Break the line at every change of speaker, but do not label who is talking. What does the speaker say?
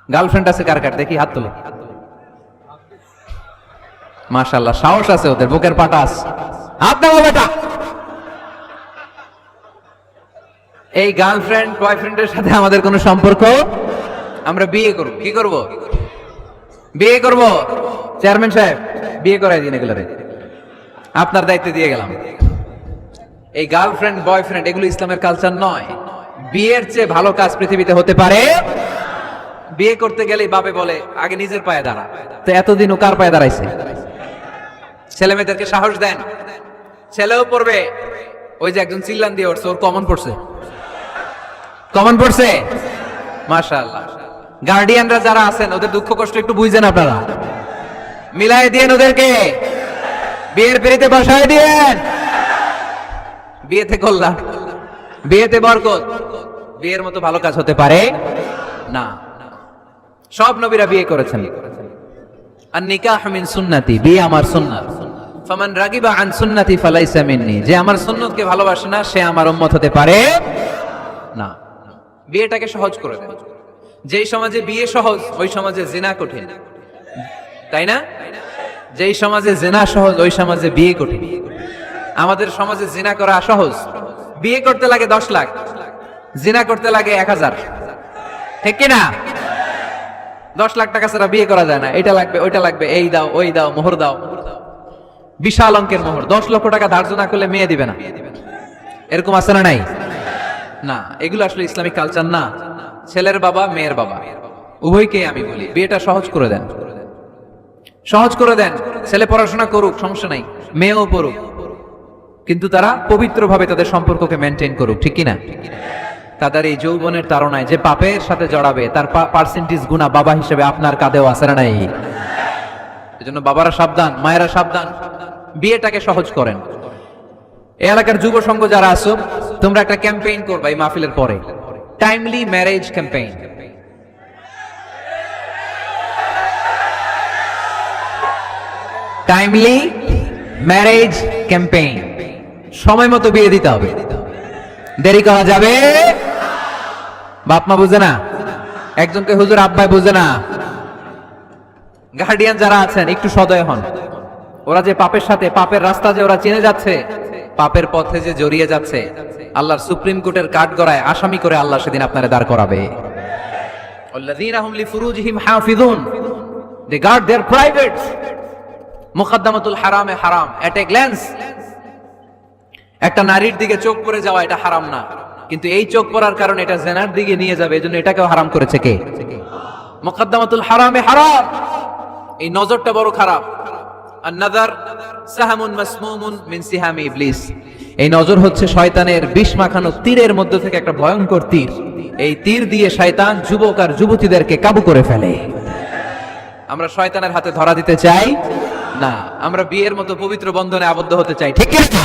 Girlfriend আছে কার কার দেখি হাত তুলে। মাশাআল্লাহ, সাহস আছে ওদের, বুকের পাটাস। হাত দাও বেটা। এই গার্লফ্রেন্ড বয়ফ্রেন্ডের সাথে আমাদের কোনো সম্পর্ক, আমরা বিয়ে করব। কি করব? বিয়ে করব। চেয়ারম্যান সাহেব বিয়ে করাই দিন এগুলোরে, আপনার দায়িত্ব দিয়ে গেলাম। এই গার্লফ্রেন্ড বয়ফ্রেন্ড এগুলো ইসলামের কালচার নয়। বিয়ের চেয়ে ভালো কাজ পৃথিবীতে হতে পারে? বিয়ে করতে গেলেই বাপে বলে আগে নিজের পায়ে দাঁড়া। তো এতদিন ও কার পায়ে দাঁড়াইছে? ছেলে মেয়েদেরকে সাহস দেন, ছেলেও পড়বে। ওই যে একজন চিল্লান দিয়ে উঠছে, ওর কমন পড়ছে, কমন পড়ছে। মাশাআল্লাহ। গার্ডিয়ানরা যারা আছেন ওদের দুঃখ কষ্ট একটু বুঝেন আপনারা, মিলাই দিয়েন ওদেরকে, বিয়ের পিড়িতে বসায় দিয়েন। বিয়েতে কল্যাণ, বিয়েতে বরকত। বিয়ের মতো ভালো কাজ হতে পারে না। সব নবীরা বিয়ে করেছেন। আর নিকাহ মিন সুন্নতি, বিয়ে আমার সুন্নাত। ফামান রাগিবা আন সুন্নতি ফালাইসা মিন্নি, যে আমার সুন্নতকে ভালোবাসে না সে আমার উম্মত হতে পারে না। বিয়েটাকে সহজ করে দেন। যেই সমাজে বিয়ে সহজ ওই সমাজে জিনা কঠিন, তাই না? যেই সমাজে জিনা সহজ ওই সমাজে বিয়ে কঠিন। আমাদের সমাজে জিনা করা সহজ, বিয়ে করতে লাগে 10 লাখ, জিনা করতে লাগে 1000। ঠিক কিনা? 10 লাখ টাকা ছাড়া বিয়ে করা যায় না। এটা লাগবে ওইটা লাগবে, এই দাও ওই দাও, মোহর দাও, বিশাল অঙ্কের মোহর। 10 লক্ষ টাকা ধার্য না করলে মেয়ে দিবে না, এরকম আছে না নাই? না, এগুলো আসলে ইসলামিক কালচার না। ছেলের বাবা মেয়ের বাবা উভয়কে আমি বলি বিয়েটা সহজ করে দেন, সহজ করে দেন। ছেলে পড়াশোনা করুক, সমস্যা নাই, মেয়েও পড়ুক, কিন্তু তারা পবিত্রভাবে তাদের সম্পর্ককে মেনটেন করুক। ঠিক কিনা? তাদের এই যৌবনের তাড়নায় যে পাপের সাথে জড়াবে তার পার্সেন্টেজ গুণা বাবা হিসেবে আপনার কাঁধেও আছে না নাই? এজন্য বাবারা সাবধান, মায়েরা সাবধান, বিয়েটাকে সহজ করেন। এই এলাকার যুব সংঘ যারা আছো, তোমরা একটা ক্যাম্পেইন করবা এই মাহফিলের পরে, timely marriage campaign. Timely marriage campaign. সময় মতো বিয়ে দিতে হবে, দেরি করা যাবে। বাপ মা বুঝে না, একজনকে হুজুর আব্বাই বুঝে না। গার্ডিয়ান যারা আছেন একটু সদয় হন। ওরা যে পাপের সাথে, পাপের রাস্তা যে ওরা চিনে যাচ্ছে, পাপের পথে যে জড়িয়ে যাচ্ছে, আল্লাহর সুপ্রিম কোর্টের কাঠগড়ায় আসামি করে আল্লাহ সেদিন আপনারে দাঁড় করাবে। আল্লাযীনা হুম লিফুরুজিহিম হাফিযুন, দে গার্ড দেয়ার প্রাইভেটস। মুকদ্দামাতুল হারামে হারাম, এট এ গ্ল্যান্স। একটা নারীর দিকে চোখ পড়ে যাওয়া এটা হারাম না, কিন্তু এই চোখ পড়ার কারণে এটা জিনার দিকে নিয়ে যাবে, এজন্য এটাকেও হারাম করেছে কে? মুকদ্দামাতুল হারামে হারাম। এই নজরটা বড় খারাপ। আন-নাযার সাহামুন মাসমুমুন মিন সিহামি ইবলিস। এই নজর হচ্ছে শয়তানের বিষ মাখানো তীরের মধ্যে থেকে একটা ভয়ঙ্কর তীর। এই তীর দিয়ে শয়তান যুবক আর যুবতীদেরকে কাবু করে ফেলে। আমরা শয়তানের হাতে ধরা দিতে চাই না, আমরা বিয়ের মতো পবিত্র বন্ধনে আবদ্ধ হতে চাই। ঠিক আছে?